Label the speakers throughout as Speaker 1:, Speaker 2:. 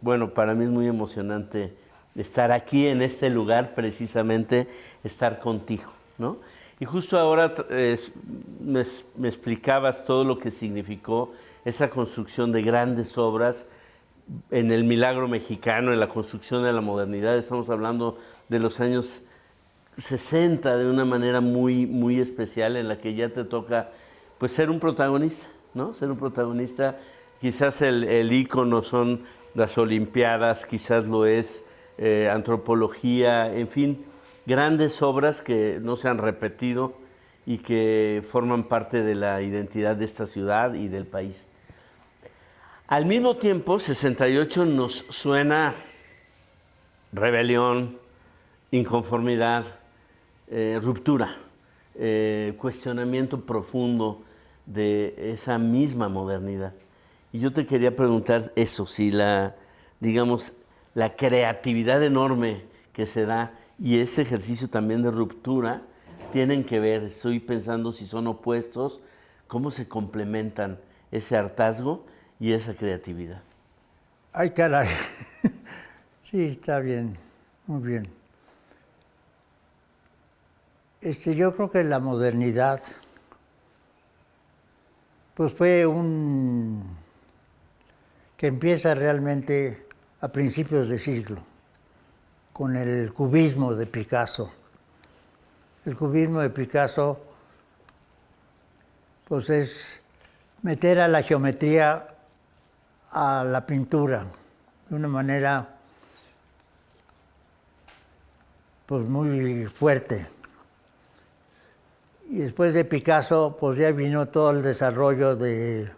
Speaker 1: bueno, para mí es muy emocionante estar aquí en este lugar, precisamente estar contigo, ¿no? Y justo ahora me explicabas todo lo que significó esa construcción de grandes obras en el milagro mexicano, en la construcción de la modernidad. Estamos hablando de los años 60 de una manera muy, muy especial, en la que ya te toca pues ser un protagonista, ¿no? Ser un protagonista. Quizás el ícono son las Olimpiadas, quizás lo es antropología, en fin, grandes obras que no se han repetido y que forman parte de la identidad de esta ciudad y del país. Al mismo tiempo, 68 nos suena rebelión, inconformidad, ruptura, cuestionamiento profundo de esa misma modernidad. Y yo te quería preguntar eso, si digamos, la creatividad enorme que se da y ese ejercicio también de ruptura tienen que ver, estoy pensando si son opuestos, cómo se complementan ese hartazgo y esa creatividad.
Speaker 2: Ay, caray. Sí, está bien, muy bien. Yo creo que la modernidad, pues fue que empieza realmente a principios de siglo, con el cubismo de Picasso. El cubismo de Picasso, pues es meter a la geometría a la pintura de una manera pues muy fuerte. Y después de Picasso, pues ya vino todo el desarrollo de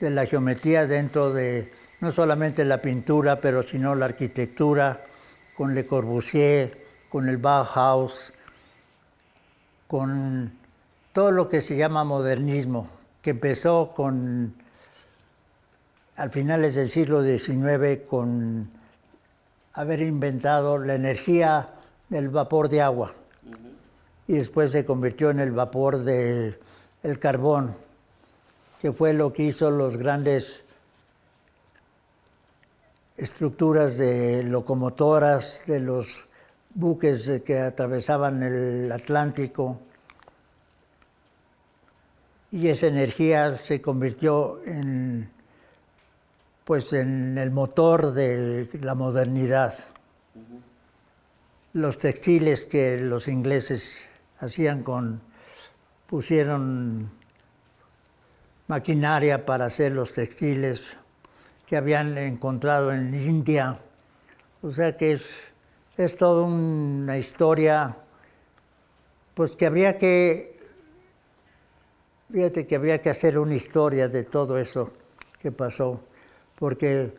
Speaker 2: la geometría dentro de no solamente la pintura, pero sino la arquitectura, con Le Corbusier, con el Bauhaus, con todo lo que se llama modernismo, que empezó al finales del siglo XIX con haber inventado la energía del vapor de agua. Y después se convirtió en el vapor del carbón, que fue lo que hizo los grandes estructuras de locomotoras, de los buques que atravesaban el Atlántico. Y esa energía se convirtió en el motor de la modernidad. Los textiles que los ingleses hacían pusieron maquinaria para hacer los textiles que habían encontrado en India. O sea que es toda una historia, pues que habría que hacer una historia de todo eso que pasó, porque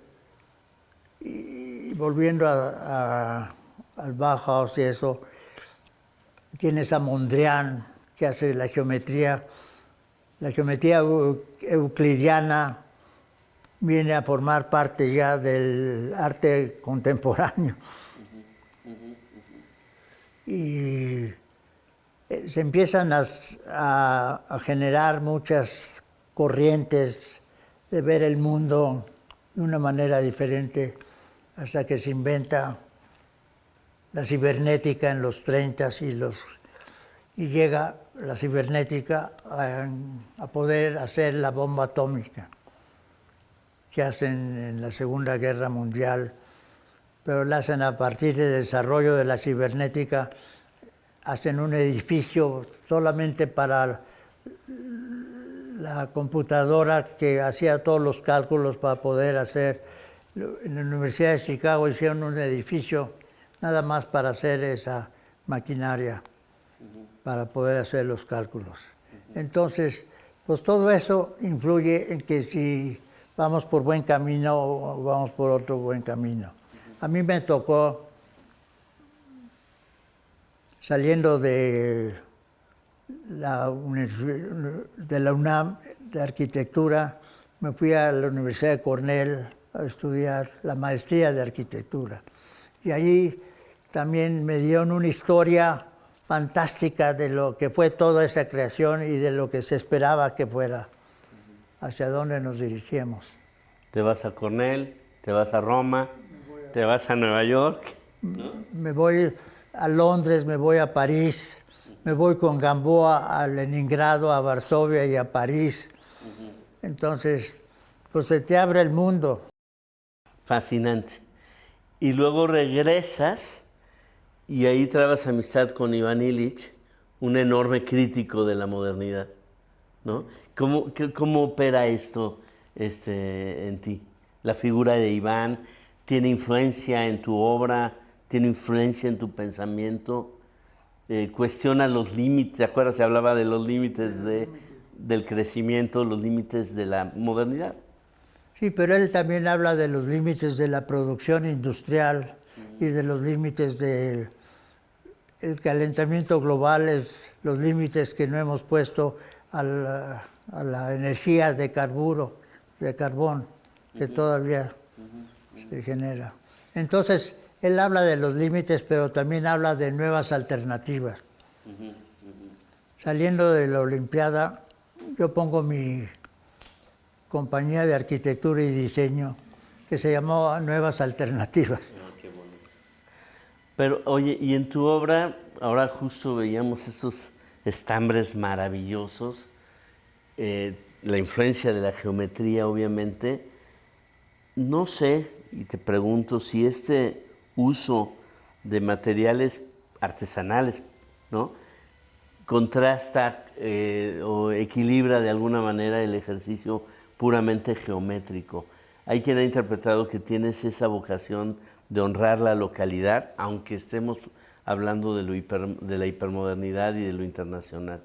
Speaker 2: y volviendo al Bauhaus y eso, tienes a Mondrian, que hace la geometría euclidiana viene a formar parte ya del arte contemporáneo. Y se empiezan a generar muchas corrientes de ver el mundo de una manera diferente, hasta que se inventa la cibernética en los 30s y llega la cibernética a poder hacer la bomba atómica que hacen en la Segunda Guerra Mundial, pero la hacen a partir del desarrollo de la cibernética. Hacen un edificio solamente para la computadora que hacía todos los cálculos para poder hacer. En la Universidad de Chicago hicieron un edificio nada más para hacer esa maquinaria, para poder hacer los cálculos. Entonces, pues todo eso influye en que si vamos por buen camino o vamos por otro buen camino. A mí me tocó, saliendo de la UNAM de arquitectura, me fui a la Universidad de Cornell a estudiar la maestría de arquitectura. Y allí también me dieron una historia fantástica de lo que fue toda esa creación y de lo que se esperaba que fuera, hacia dónde nos dirigíamos.
Speaker 1: Te vas a Cornell, te vas a Roma, te vas a Nueva York.
Speaker 2: Me voy a Londres, me voy a París, me voy con Gamboa a Leningrado, a Varsovia y a París. Entonces, pues se te abre el mundo.
Speaker 1: Fascinante. Y luego regresas y ahí trabas amistad con Iván Illich, un enorme crítico de la modernidad, ¿no? ¿Cómo opera esto en ti? La figura de Iván tiene influencia en tu obra, tiene influencia en tu pensamiento, cuestiona los límites. ¿Te acuerdas? Se hablaba de los límites del crecimiento, los límites de la modernidad.
Speaker 2: Sí, pero él también habla de los límites de la producción industrial y de los límites del calentamiento global, los límites que no hemos puesto a la energía de carbón, que todavía se genera. Entonces, él habla de los límites, pero también habla de nuevas alternativas. Saliendo de la Olimpiada, yo pongo mi compañía de arquitectura y diseño que se llamó Nuevas Alternativas.
Speaker 1: Qué bonito. Pero oye, y en tu obra, ahora justo veíamos estos estambres maravillosos, la influencia de la geometría obviamente. No sé, y te pregunto si este uso de materiales artesanales, ¿no?, contrasta o equilibra de alguna manera el ejercicio puramente geométrico. Hay quien ha interpretado que tienes esa vocación de honrar la localidad, aunque estemos hablando de la hipermodernidad y de lo internacional.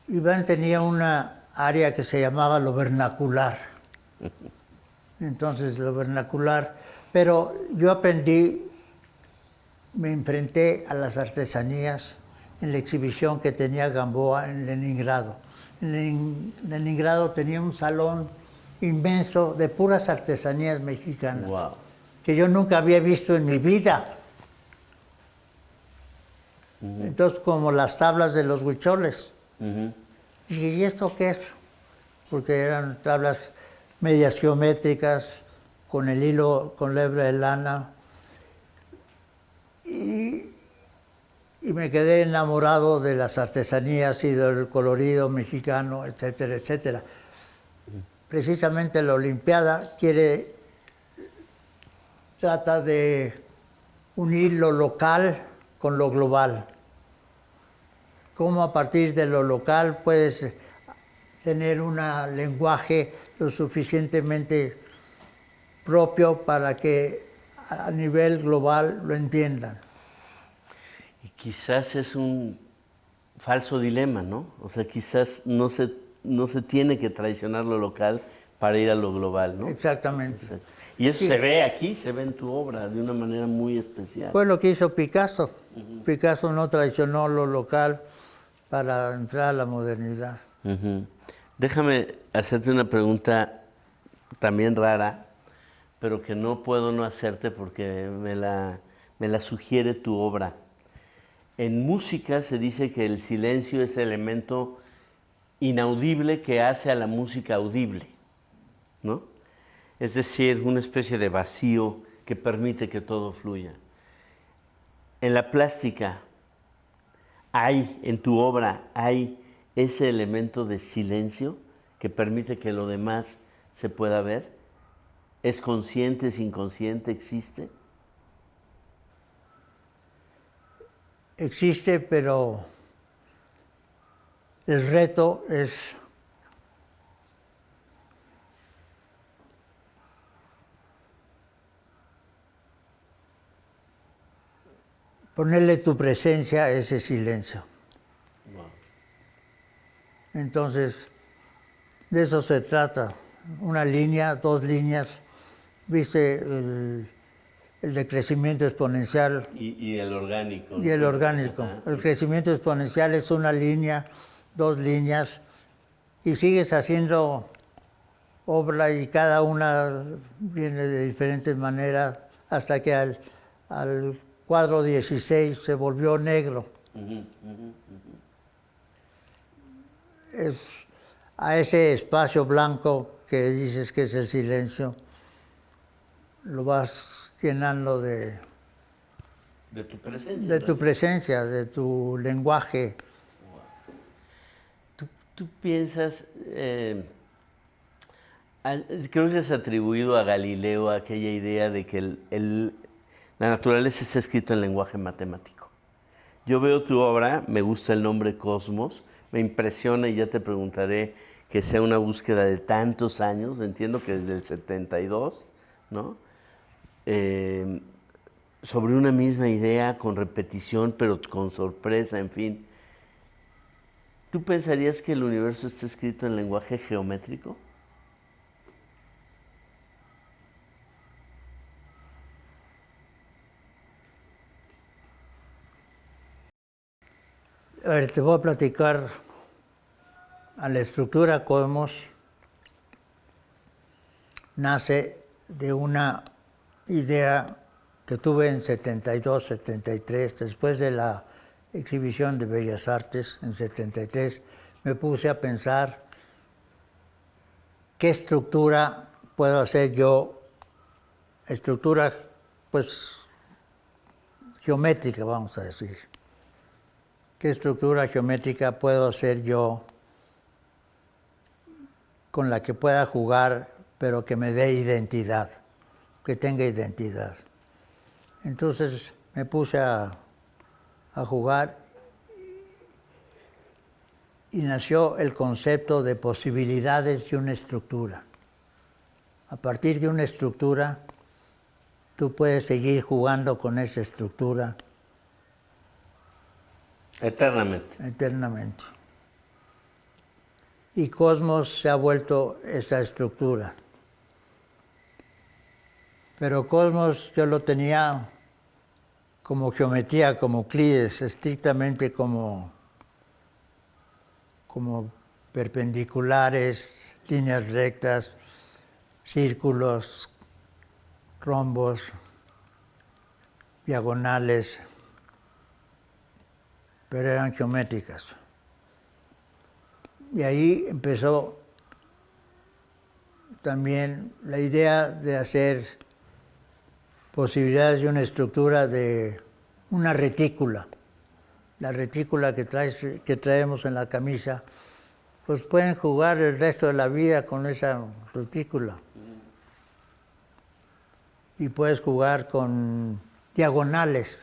Speaker 2: Iván tenía una área que se llamaba lo vernacular. Entonces, lo vernacular. Pero yo aprendí, me enfrenté a las artesanías en la exhibición que tenía Gamboa en Leningrado. En Leningrado tenía un salón inmenso de puras artesanías mexicanas,
Speaker 1: Wow,
Speaker 2: que yo nunca había visto en mi vida. Entonces, como las tablas de los huicholes. Y dije, ¿y esto qué es? Porque eran tablas medias geométricas, con el hilo, con la hebra de lana. Y me quedé enamorado de las artesanías y del colorido mexicano, etcétera, etcétera. Precisamente la Olimpiada trata de unir lo local con lo global. Cómo a partir de lo local puedes tener un lenguaje lo suficientemente propio para que a nivel global lo entiendan.
Speaker 1: y quizás es un falso dilema, ¿no? O sea, quizás no se tiene que traicionar lo local para ir a lo global, ¿no?
Speaker 2: Exactamente.
Speaker 1: Exacto. Y eso se ve aquí, se ve en tu obra de una manera muy especial.
Speaker 2: Fue lo que hizo Picasso. Picasso no traicionó lo local para entrar a la modernidad.
Speaker 1: Déjame hacerte una pregunta también rara, pero que no puedo no hacerte porque me la sugiere tu obra. En música se dice que el silencio es el elemento inaudible que hace a la música audible, ¿no? Es decir, una especie de vacío que permite que todo fluya. En la plástica, en tu obra, hay ese elemento de silencio que permite que lo demás se pueda ver. ¿Es consciente, es inconsciente, existe?
Speaker 2: Existe, pero el reto es ponerle tu presencia a ese silencio.
Speaker 1: Wow.
Speaker 2: Entonces, de eso se trata. Una línea, dos líneas. Viste el decrecimiento exponencial.
Speaker 1: Y el orgánico.
Speaker 2: Y el orgánico.
Speaker 1: Ajá,
Speaker 2: El
Speaker 1: sí.
Speaker 2: crecimiento exponencial es una línea, dos líneas, y sigues haciendo obra y cada una viene de diferentes maneras hasta que al cuadro 16 se volvió negro. Es a ese espacio blanco que dices que es el silencio, lo vas llenando
Speaker 1: De tu presencia.
Speaker 2: de tu presencia, de tu lenguaje.
Speaker 1: ¿Tú piensas, creo que has atribuido a Galileo aquella idea de que la naturaleza está escrita en lenguaje matemático? Yo veo tu obra, me gusta el nombre Cosmos, me impresiona y ya te preguntaré que sea una búsqueda de tantos años, entiendo que desde el 72, ¿no? Sobre una misma idea, con repetición, pero con sorpresa, en fin. ¿Tú pensarías que el universo está escrito en lenguaje geométrico?
Speaker 2: A ver, te voy a platicar a la estructura Cosmos. Nace de una idea que tuve en 72, 73, después de la exhibición de Bellas Artes en 73, me puse a pensar qué estructura puedo hacer yo, estructura pues geométrica, vamos a decir. ¿Qué estructura geométrica puedo hacer yo con la que pueda jugar, pero que me dé identidad, que tenga identidad? Entonces me puse a jugar y nació el concepto de posibilidades de una estructura. A partir de una estructura, tú puedes seguir jugando con esa estructura eternamente. Y Cosmos se ha vuelto esa estructura. Pero Cosmos yo lo tenía como geometría, como Euclides, estrictamente como perpendiculares, líneas rectas, círculos, rombos, diagonales, pero eran geométricas. Y ahí empezó también la idea de hacer posibilidades de una estructura de una retícula. La retícula que traemos en la camisa, pues pueden jugar el resto de la vida con esa retícula. Y puedes jugar con diagonales,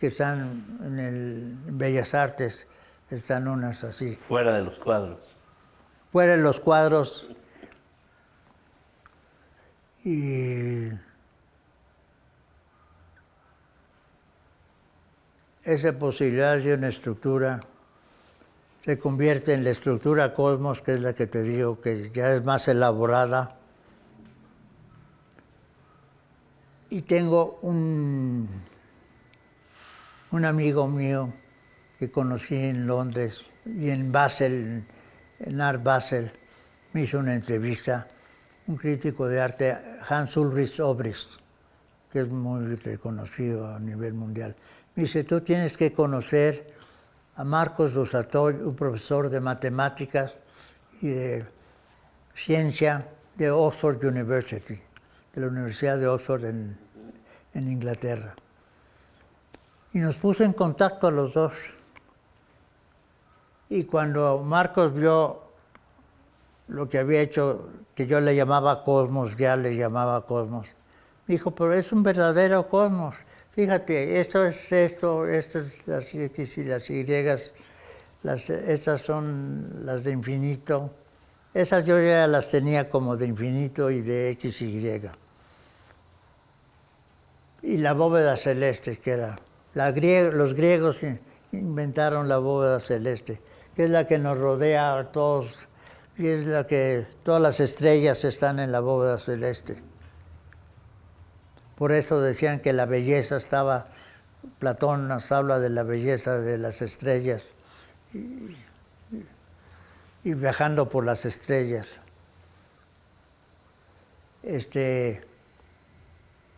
Speaker 2: que están en Bellas Artes, están unas así.
Speaker 1: Fuera de los cuadros.
Speaker 2: Fuera de los cuadros. Y esa posibilidad de una estructura se convierte en la estructura Cosmos, que es la que te digo, que ya es más elaborada. Y tengo un amigo mío que conocí en Londres y en Basel, en Art Basel, me hizo una entrevista, un crítico de arte, Hans Ulrich Obrist, que es muy reconocido a nivel mundial. Me dice, tú tienes que conocer a Marcos Dosatoy, un profesor de matemáticas y de ciencia de Oxford University, de la Universidad de Oxford en Inglaterra. Y nos puso en contacto a los dos. Y cuando Marcos vio lo que había hecho, que yo le llamaba Cosmos, ya le llamaba Cosmos, me dijo, pero es un verdadero Cosmos. Fíjate, esto es las X y las Y, estas son las de infinito. Esas yo ya las tenía como de infinito y de X y Y. Y la bóveda celeste, que era, los griegos inventaron la bóveda celeste, que es la que nos rodea a todos, y es la que todas las estrellas están en la bóveda celeste. Por eso decían que la belleza estaba, Platón nos habla de la belleza de las estrellas y viajando por las estrellas.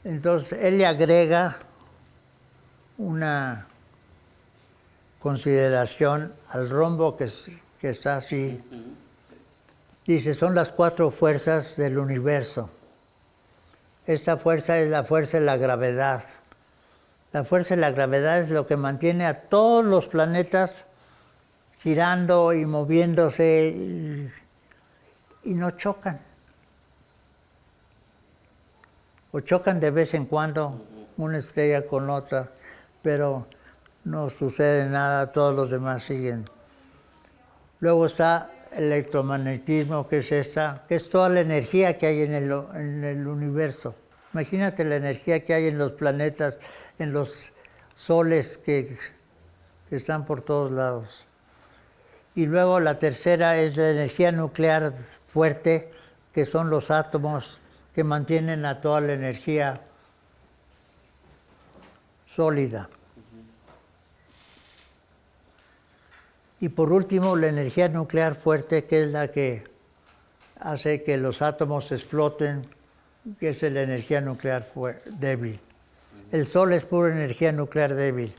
Speaker 2: Entonces él le agrega una consideración al rombo que está así, Dice, son las 4 fuerzas del universo. Esta fuerza es la fuerza de la gravedad. La fuerza de la gravedad es lo que mantiene a todos los planetas girando y moviéndose y no chocan. O chocan de vez en cuando una estrella con otra, pero no sucede nada, todos los demás siguen. Luego está el electromagnetismo, que es toda la energía que hay en el universo. Imagínate la energía que hay en los planetas, en los soles que están por todos lados. Y luego la tercera es la energía nuclear fuerte, que son los átomos que mantienen a toda la energía sólida. Y por último, la energía nuclear fuerte, que es la que hace que los átomos exploten, que es la energía nuclear débil. El Sol es pura energía nuclear débil.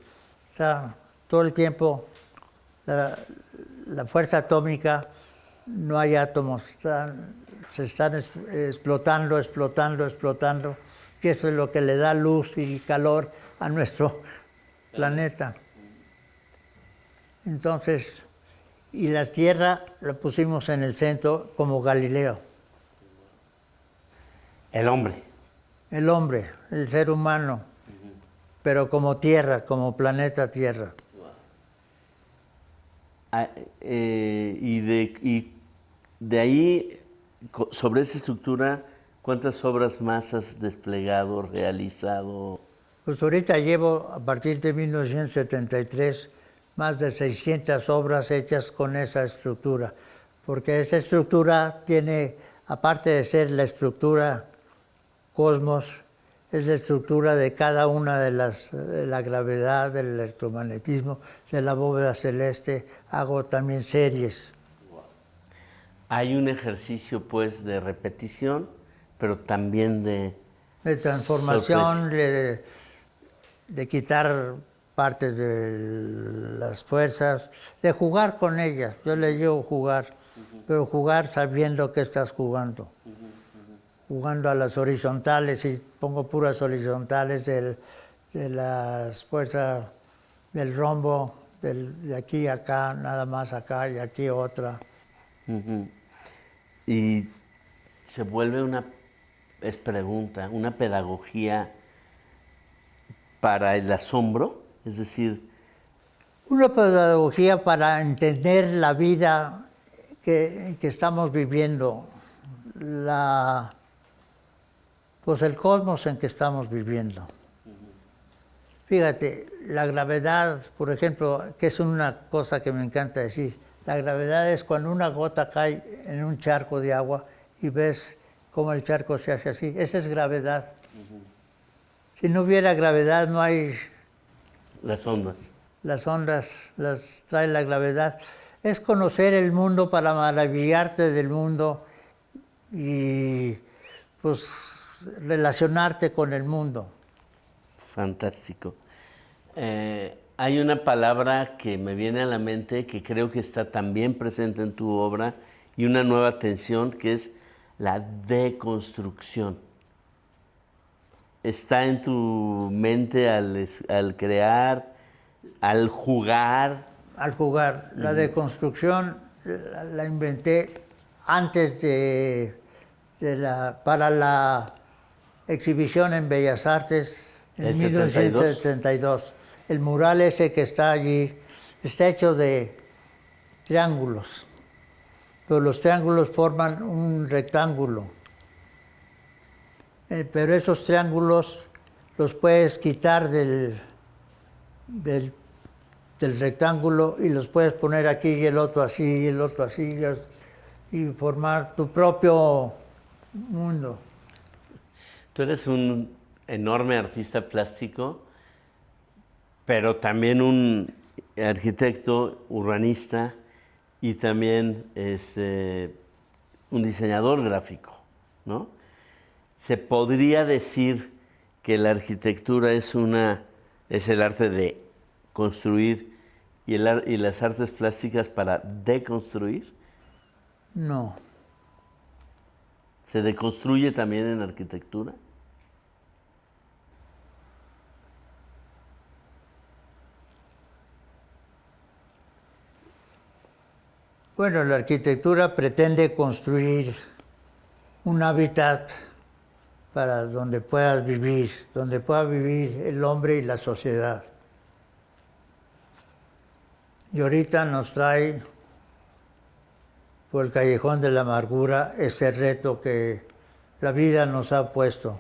Speaker 2: Está todo el tiempo la fuerza atómica, no hay átomos, se están explotando, y eso es lo que le da luz y calor a nuestro planeta. Entonces, y la Tierra la pusimos en el centro como Galileo.
Speaker 1: El hombre.
Speaker 2: El hombre, el ser humano, pero como Tierra, como planeta Tierra.
Speaker 1: Y de ahí, sobre esa estructura, ¿cuántas obras más has desplegado, realizado?
Speaker 2: Pues ahorita llevo, a partir de 1973, más de 600 obras hechas con esa estructura, porque esa estructura tiene, aparte de ser la estructura cosmos, es la estructura de cada una de la gravedad, del electromagnetismo, de la bóveda celeste. Hago también series.
Speaker 1: Hay un ejercicio, pues, de repetición, pero también de
Speaker 2: transformación, de quitar partes de las fuerzas, de jugar con ellas. Yo le digo jugar, pero jugar sabiendo que estás jugando. Jugando a las horizontales, y pongo puras horizontales de las fuerzas del rombo, de aquí a acá, nada más acá y aquí otra.
Speaker 1: Y se vuelve una pedagogía para el asombro, es decir...
Speaker 2: Una pedagogía para entender la vida que estamos viviendo, pues el cosmos en que estamos viviendo. Fíjate, la gravedad, por ejemplo, que es una cosa que me encanta decir, la gravedad es cuando una gota cae en un charco de agua y ves cómo el charco se hace así. Esa es gravedad. Si no hubiera gravedad, no hay...
Speaker 1: Las ondas.
Speaker 2: Las ondas las trae la gravedad. Es conocer el mundo para maravillarte del mundo y pues relacionarte con el mundo.
Speaker 1: Fantástico. Hay una palabra que me viene a la mente que creo que está también presente en tu obra y una nueva tensión que es la deconstrucción. ¿Está en tu mente al crear, al jugar?
Speaker 2: Al jugar. La deconstrucción la inventé antes para la exhibición en Bellas Artes en 1972. El mural ese que está allí está hecho de triángulos, pero los triángulos forman un rectángulo. Pero esos triángulos los puedes quitar del rectángulo y los puedes poner aquí y el otro así y el otro así y formar tu propio mundo.
Speaker 1: Tú eres un enorme artista plástico, pero también un arquitecto urbanista y también un diseñador gráfico, ¿no? Se podría decir que la arquitectura es el arte de construir y las artes plásticas para deconstruir.
Speaker 2: No,
Speaker 1: ¿Se deconstruye también en arquitectura?
Speaker 2: Bueno, la arquitectura pretende construir un hábitat para donde pueda vivir el hombre y la sociedad. Y ahorita nos trae por el callejón de la amargura ese reto que la vida nos ha puesto.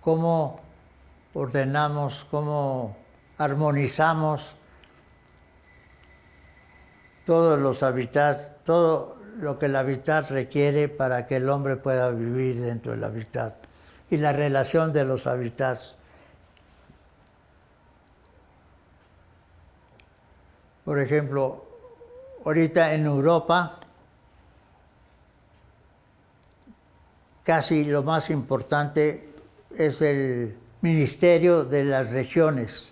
Speaker 2: ¿Cómo ordenamos, cómo armonizamos todos los hábitats, todo lo que el hábitat requiere para que el hombre pueda vivir dentro del hábitat y la relación de los hábitats? Por ejemplo, ahorita en Europa, casi lo más importante es el Ministerio de las Regiones.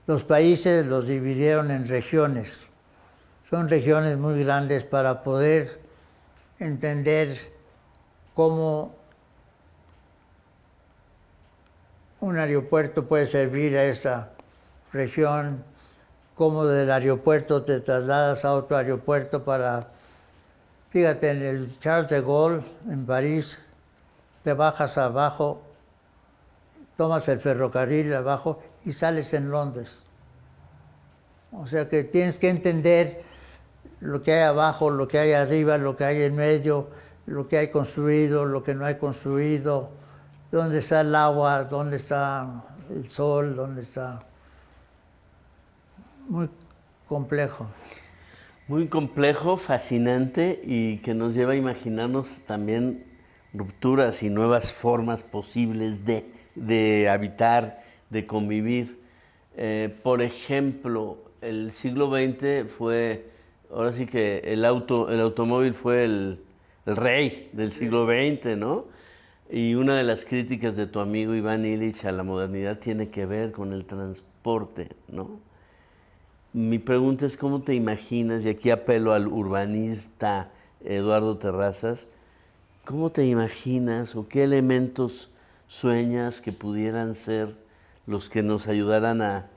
Speaker 2: Los países los dividieron en regiones. Son regiones muy grandes para poder entender cómo un aeropuerto puede servir a esa región, cómo del aeropuerto te trasladas a otro aeropuerto para... Fíjate, en el Charles de Gaulle, en París, te bajas abajo, tomas el ferrocarril abajo y sales en Londres. O sea que tienes que entender lo que hay abajo, lo que hay arriba, lo que hay en medio, lo que hay construido, lo que no hay construido, dónde está el agua, dónde está el sol, dónde está... Muy complejo.
Speaker 1: Muy complejo, fascinante y que nos lleva a imaginarnos también rupturas y nuevas formas posibles de habitar, de convivir. Por ejemplo, el siglo XX fue, ahora sí que el automóvil fue el rey del siglo XX, ¿no? Y una de las críticas de tu amigo Iván Illich a la modernidad tiene que ver con el transporte, ¿no? Mi pregunta es, ¿cómo te imaginas, y aquí apelo al urbanista Eduardo Terrazas, ¿cómo te imaginas o qué elementos sueñas que pudieran ser los que nos ayudaran a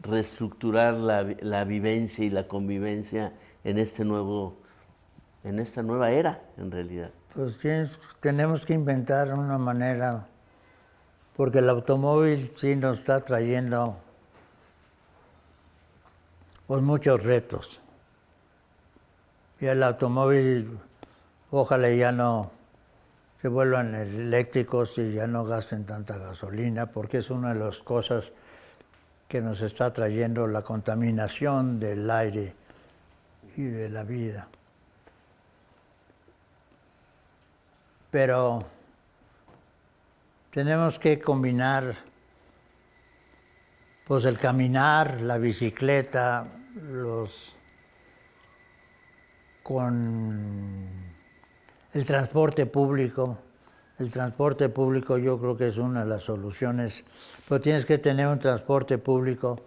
Speaker 1: reestructurar la vivencia y la convivencia en esta nueva era, en realidad?
Speaker 2: Pues tenemos que inventar una manera, porque el automóvil sí nos está trayendo pues muchos retos. Y el automóvil, ojalá ya no se vuelvan eléctricos y ya no gasten tanta gasolina, porque es una de las cosas que nos está trayendo la contaminación del aire y de la vida. Pero tenemos que combinar pues el caminar, la bicicleta, con el transporte público. El transporte público yo creo que es una de las soluciones, pero tienes que tener un transporte público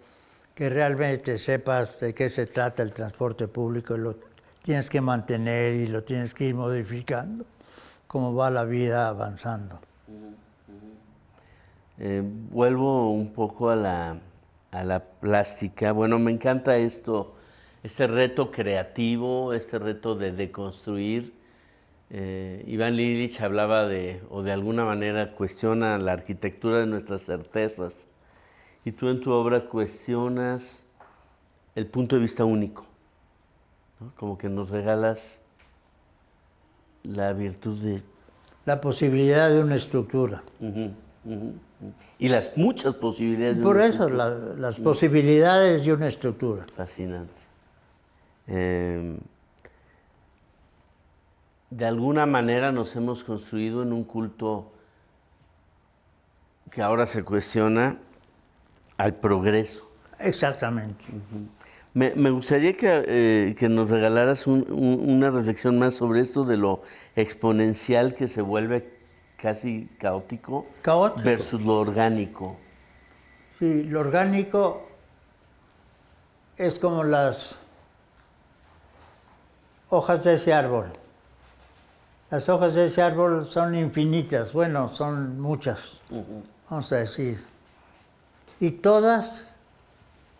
Speaker 2: que realmente sepas de qué se trata el transporte público y lo tienes que mantener y lo tienes que ir modificando como va la vida avanzando.
Speaker 1: Vuelvo un poco a la plástica. Bueno, me encanta este reto creativo, este reto de deconstruir. Iván Illich hablaba de alguna manera cuestiona la arquitectura de nuestras certezas. Y tú en tu obra cuestionas el punto de vista único, ¿no? Como que nos regalas la virtud de...
Speaker 2: La posibilidad de una estructura.
Speaker 1: Y las muchas posibilidades de
Speaker 2: Por
Speaker 1: una
Speaker 2: eso,
Speaker 1: estructura.
Speaker 2: las posibilidades de una estructura.
Speaker 1: Fascinante. De alguna manera nos hemos construido en un culto que ahora se cuestiona al progreso.
Speaker 2: Exactamente.
Speaker 1: Me gustaría que nos regalaras una reflexión más sobre esto de lo exponencial que se vuelve casi caótico. Versus lo orgánico.
Speaker 2: Sí, lo orgánico es como las hojas de ese árbol. Las hojas de ese árbol son infinitas, bueno, son muchas, vamos a decir. Y todas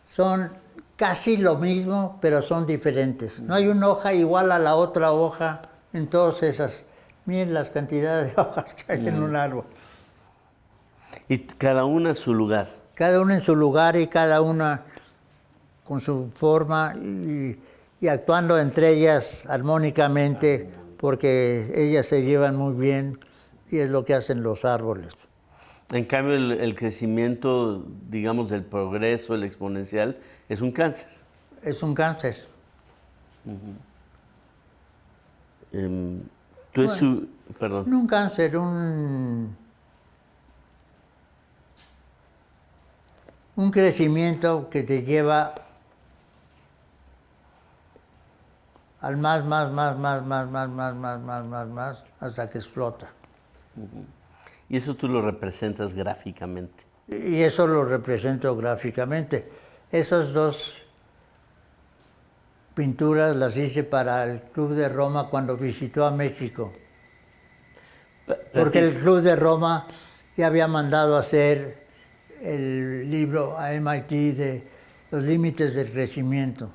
Speaker 2: son casi lo mismo, pero son diferentes. No hay una hoja igual a la otra hoja en todas esas. Miren las cantidades de hojas que hay en un árbol.
Speaker 1: Y cada una en su lugar.
Speaker 2: Cada una en su lugar y cada una con su forma y actuando entre ellas armónicamente, porque ellas se llevan muy bien y es lo que hacen los árboles.
Speaker 1: En cambio, el crecimiento, digamos, del progreso, el exponencial, es un cáncer.
Speaker 2: Es un cáncer.
Speaker 1: Perdón.
Speaker 2: Un cáncer, un crecimiento que te lleva al más, hasta que explota.
Speaker 1: Y eso tú lo representas gráficamente.
Speaker 2: Y eso lo represento gráficamente. Esas dos pinturas las hice para el Club de Roma cuando visitó a México. Porque el Club de Roma ya había mandado hacer el libro a MIT de los límites del crecimiento.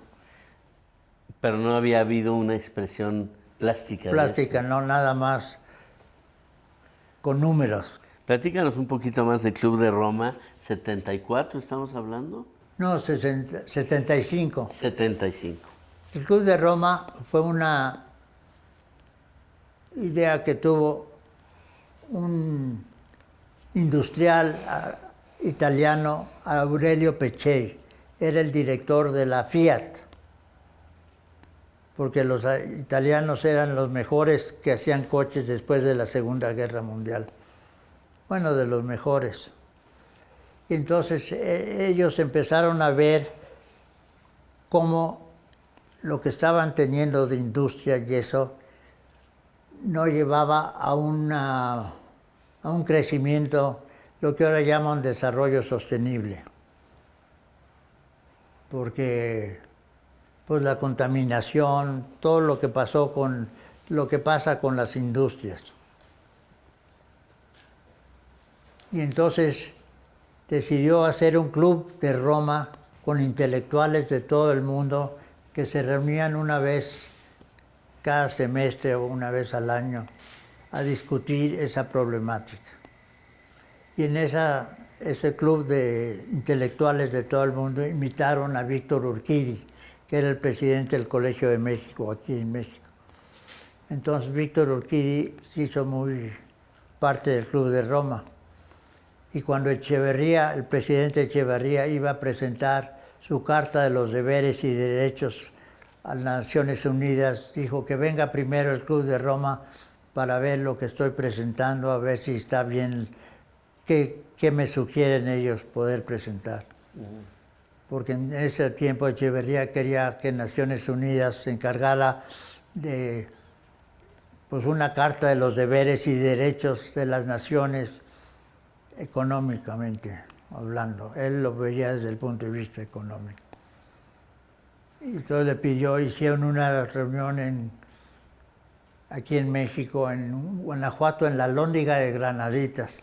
Speaker 1: Pero no había habido una expresión plástica.
Speaker 2: Plástica, no nada más con números.
Speaker 1: Platícanos un poquito más del Club de Roma. ¿74 estamos hablando?
Speaker 2: No, 75.
Speaker 1: 75.
Speaker 2: El Club de Roma fue una idea que tuvo un industrial italiano, Aurelio Peccei. Era el director de la Fiat, porque los italianos eran los mejores que hacían coches después de la Segunda Guerra Mundial. Bueno, de los mejores. Y entonces ellos empezaron a ver cómo lo que estaban teniendo de industria y eso no llevaba a un crecimiento, lo que ahora llaman desarrollo sostenible. Porque pues la contaminación, todo lo que pasó con lo que pasa con las industrias. Y entonces decidió hacer un club de Roma con intelectuales de todo el mundo que se reunían una vez cada semestre o una vez al año a discutir esa problemática. Y en ese club de intelectuales de todo el mundo invitaron a Víctor Urquidi, que era el presidente del Colegio de México, aquí en México. Entonces Víctor Urquidi se hizo muy parte del Club de Roma. Y cuando Echeverría, el presidente Echeverría, iba a presentar su Carta de los Deberes y Derechos a las Naciones Unidas, dijo que venga primero el Club de Roma para ver lo que estoy presentando, a ver si está bien, qué me sugieren ellos poder presentar. Porque en ese tiempo Echeverría quería que Naciones Unidas se encargara de pues, una Carta de los Deberes y Derechos de las Naciones económicamente hablando. Él lo veía desde el punto de vista económico. Y entonces le pidió, hicieron una reunión aquí en México, en Guanajuato, en la Alhóndiga de Granaditas.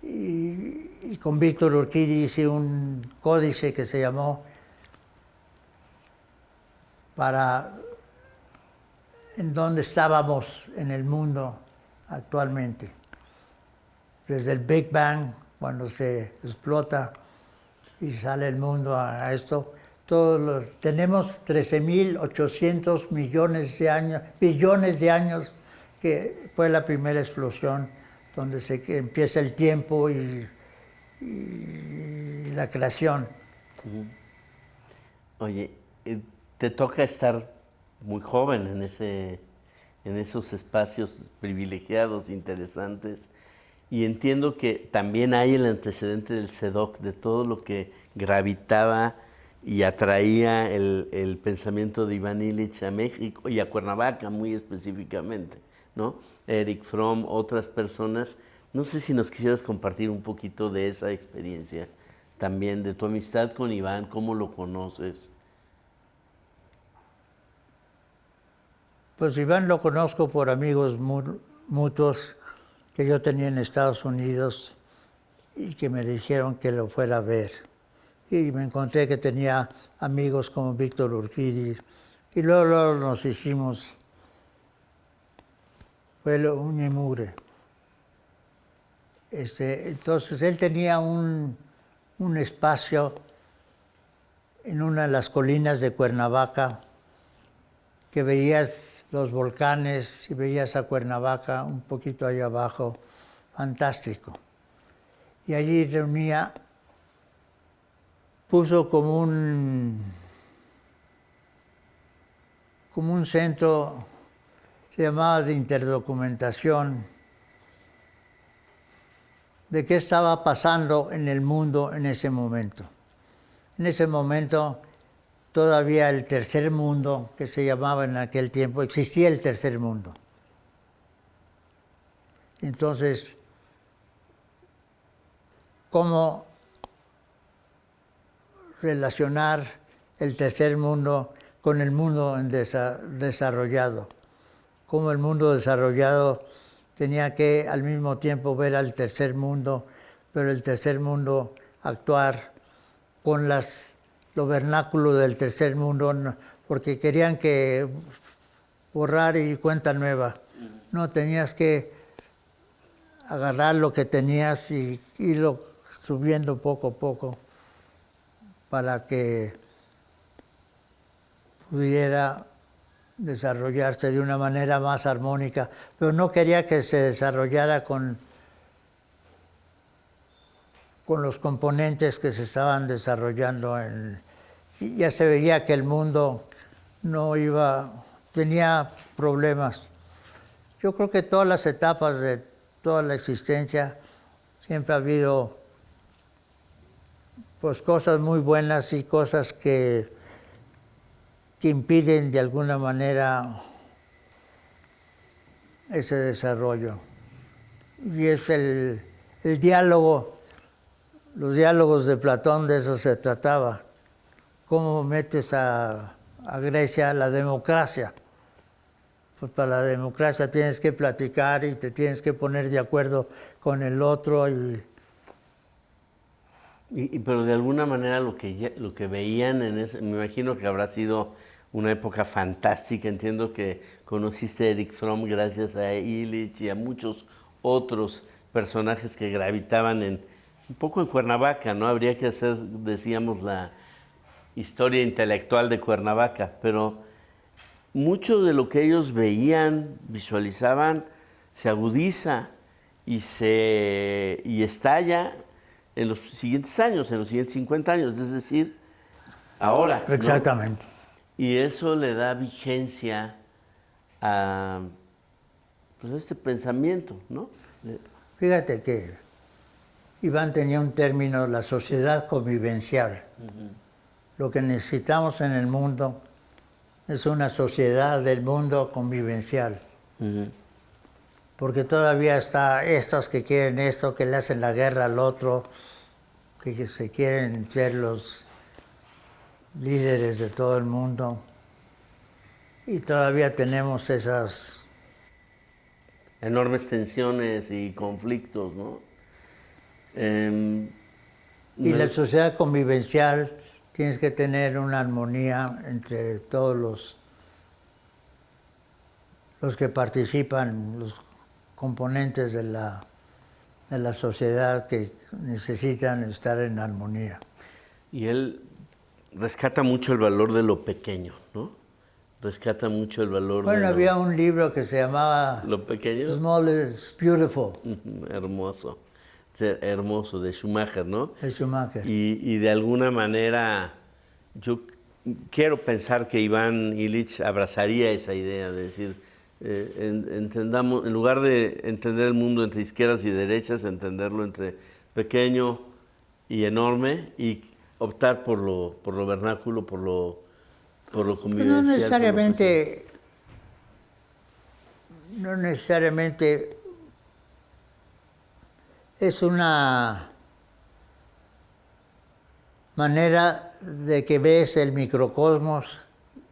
Speaker 2: Y con Víctor Urquidi hice un códice que se llamó para en dónde estábamos en el mundo actualmente. Desde el Big Bang, cuando se explota y sale el mundo a esto, tenemos 13.800 millones de años, billones de años, que fue la primera explosión, donde empieza el tiempo y la creación.
Speaker 1: Oye, te toca estar muy joven en esos espacios privilegiados, interesantes. Y entiendo que también hay el antecedente del CEDOC, de todo lo que gravitaba y atraía el pensamiento de Iván Illich a México y a Cuernavaca muy específicamente, ¿no? Erich Fromm, otras personas. No sé si nos quisieras compartir un poquito de esa experiencia, también de tu amistad con Iván, cómo lo conoces.
Speaker 2: Pues Iván lo conozco por amigos mutuos que yo tenía en Estados Unidos y que me dijeron que lo fuera a ver. Y me encontré que tenía amigos como Víctor Urquidi. Y luego nos hicimos, fue uña y mugre. Entonces él tenía un espacio en una de las colinas de Cuernavaca que veías los volcanes y veías a Cuernavaca un poquito ahí abajo, fantástico. Y allí puso como un centro, se llamaba de interdocumentación, de qué estaba pasando en el mundo en ese momento. En ese momento todavía el tercer mundo, que se llamaba en aquel tiempo, existía el tercer mundo. Entonces, ¿cómo relacionar el tercer mundo con el mundo desarrollado? Cómo el mundo desarrollado tenía que al mismo tiempo ver al tercer mundo, pero el tercer mundo actuar con lo vernáculo del tercer mundo, porque querían que borrar y cuenta nueva. No, tenías que agarrar lo que tenías y irlo subiendo poco a poco para que pudiera desarrollarse de una manera más armónica, pero no quería que se desarrollara con los componentes que se estaban desarrollando. Ya se veía que el mundo tenía problemas. Yo creo que todas las etapas de toda la existencia siempre ha habido pues cosas muy buenas y cosas que impiden de alguna manera ese desarrollo. Y es el diálogo, los diálogos de Platón, de eso se trataba. ¿Cómo metes a Grecia la democracia? Pues para la democracia tienes que platicar y te tienes que poner de acuerdo con el otro.
Speaker 1: Pero de alguna manera lo que veían me imagino que habrá sido una época fantástica. Entiendo que conociste a Erich Fromm gracias a Illich y a muchos otros personajes que gravitaban un poco en Cuernavaca, ¿no? Habría que hacer, decíamos, la historia intelectual de Cuernavaca, pero mucho de lo que ellos veían, visualizaban, se agudiza y estalla en los siguientes años, en los siguientes 50 años, es decir, ahora, ¿no?
Speaker 2: Exactamente.
Speaker 1: Y eso le da vigencia a este pensamiento, ¿no?
Speaker 2: Fíjate que Iván tenía un término, la sociedad convivencial. Lo que necesitamos en el mundo es una sociedad del mundo convivencial. Porque todavía está estos que quieren esto, que le hacen la guerra al otro, que se quieren ser los líderes de todo el mundo. Y todavía tenemos esas
Speaker 1: enormes tensiones y conflictos, ¿no?
Speaker 2: Y la sociedad convivencial tienes que tener una armonía entre todos los que participan, los componentes de la sociedad que necesitan estar en armonía.
Speaker 1: Y él rescata mucho el valor de lo pequeño, ¿no? Rescata mucho el valor
Speaker 2: Bueno, había un libro que se llamaba
Speaker 1: Lo Pequeño.
Speaker 2: Small is Beautiful.
Speaker 1: Hermoso, hermoso, de Schumacher, ¿no?
Speaker 2: De Schumacher.
Speaker 1: Y de alguna manera yo quiero pensar que Iván Illich abrazaría esa idea de decir, entendamos, en lugar de entender el mundo entre izquierdas y derechas, entenderlo entre pequeño y enorme y optar por lo vernáculo, por lo convivencial.
Speaker 2: No necesariamente es una manera de que ves el microcosmos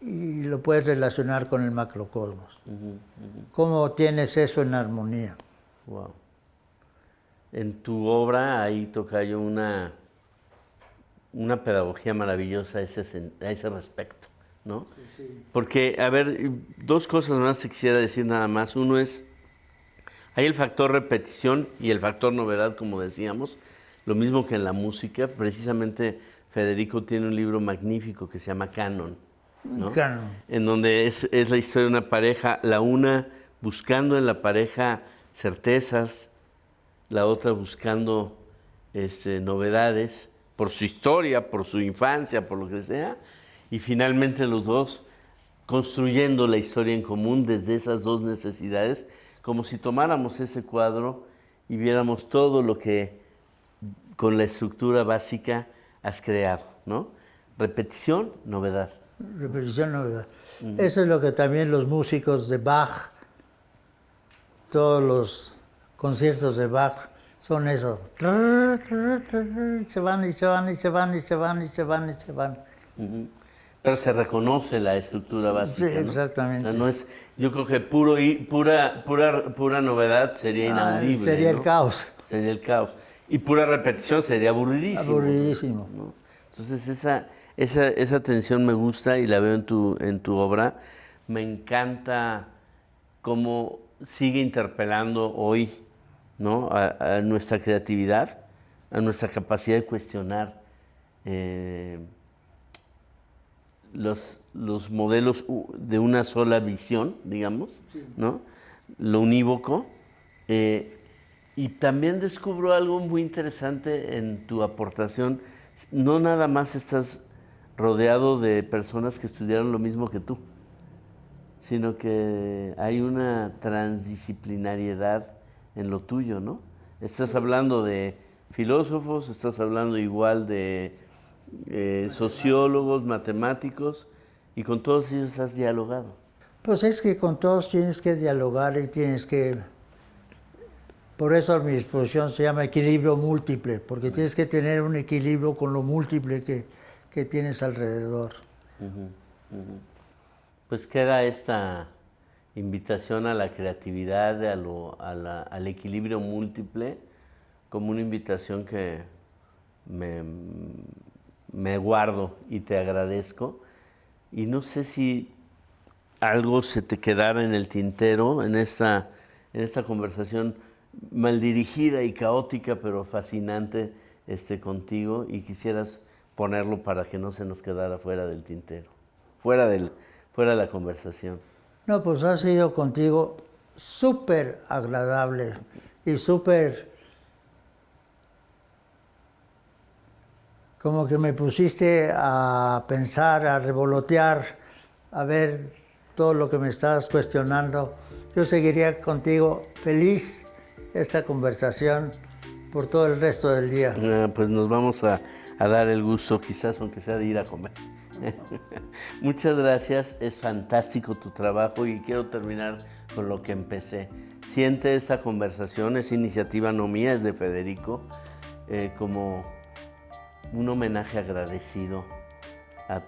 Speaker 2: y lo puedes relacionar con el macrocosmos. ¿Cómo tienes eso en armonía?
Speaker 1: Wow. En tu obra ahí tocayo una pedagogía maravillosa a ese respecto, ¿no? Sí. Porque, a ver, dos cosas más te quisiera decir nada más. Uno es, hay el factor repetición y el factor novedad, como decíamos, lo mismo que en la música. Precisamente Federico tiene un libro magnífico que se llama Canon, ¿no?
Speaker 2: Canon.
Speaker 1: En donde es la historia de una pareja, la una buscando en la pareja certezas, la otra buscando novedades por su historia, por su infancia, por lo que sea, y finalmente los dos construyendo la historia en común desde esas dos necesidades, como si tomáramos ese cuadro y viéramos todo lo que con la estructura básica has creado, ¿no? Repetición, novedad.
Speaker 2: Repetición, novedad. Eso es lo que también los músicos de Bach, todos los conciertos de Bach son eso. Se van y se van y se van y se van y se van y se van.
Speaker 1: Pero se reconoce la estructura básica,
Speaker 2: sí, exactamente.
Speaker 1: ¿no? O sea, no es, yo creo que pura novedad sería inaudible.
Speaker 2: Sería
Speaker 1: ¿no?
Speaker 2: el caos.
Speaker 1: Sería el caos. Y pura repetición sería aburridísimo.
Speaker 2: Aburridísimo.
Speaker 1: ¿no? Entonces esa tensión me gusta y la veo en tu obra. Me encanta cómo sigue interpelando hoy, ¿no? a nuestra creatividad, a nuestra capacidad de cuestionar los modelos de una sola visión, digamos, sí. ¿no? Lo unívoco. Y también descubro algo muy interesante en tu aportación. No nada más estás rodeado de personas que estudiaron lo mismo que tú, sino que hay una transdisciplinariedad en lo tuyo, ¿no? Estás hablando de filósofos, estás hablando igual de sociólogos, matemáticos, y con todos ellos has dialogado.
Speaker 2: Pues es que con todos tienes que dialogar y tienes que... Por eso mi exposición se llama equilibrio múltiple, porque tienes que tener un equilibrio con lo múltiple que tienes alrededor.
Speaker 1: Pues queda esta invitación a la creatividad, al equilibrio múltiple, como una invitación que me guardo y te agradezco. Y no sé si algo se te quedara en el tintero en esta conversación mal dirigida y caótica, pero fascinante contigo, y quisieras ponerlo para que no se nos quedara fuera del tintero, fuera de la conversación.
Speaker 2: No, pues ha sido contigo súper agradable y súper... Como que me pusiste a pensar, a revolotear, a ver todo lo que me estás cuestionando. Yo seguiría contigo feliz esta conversación por todo el resto del día.
Speaker 1: Pues nos vamos a dar el gusto, quizás aunque sea de ir a comer. Muchas gracias, es fantástico tu trabajo y quiero terminar con lo que empecé. Siente esa conversación, esa iniciativa no mía, es de Federico, como un homenaje agradecido a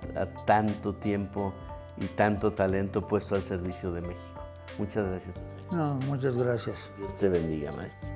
Speaker 1: tanto tiempo y tanto talento puesto al servicio de México. Muchas gracias.
Speaker 2: No, muchas gracias.
Speaker 1: Dios te bendiga, maestro.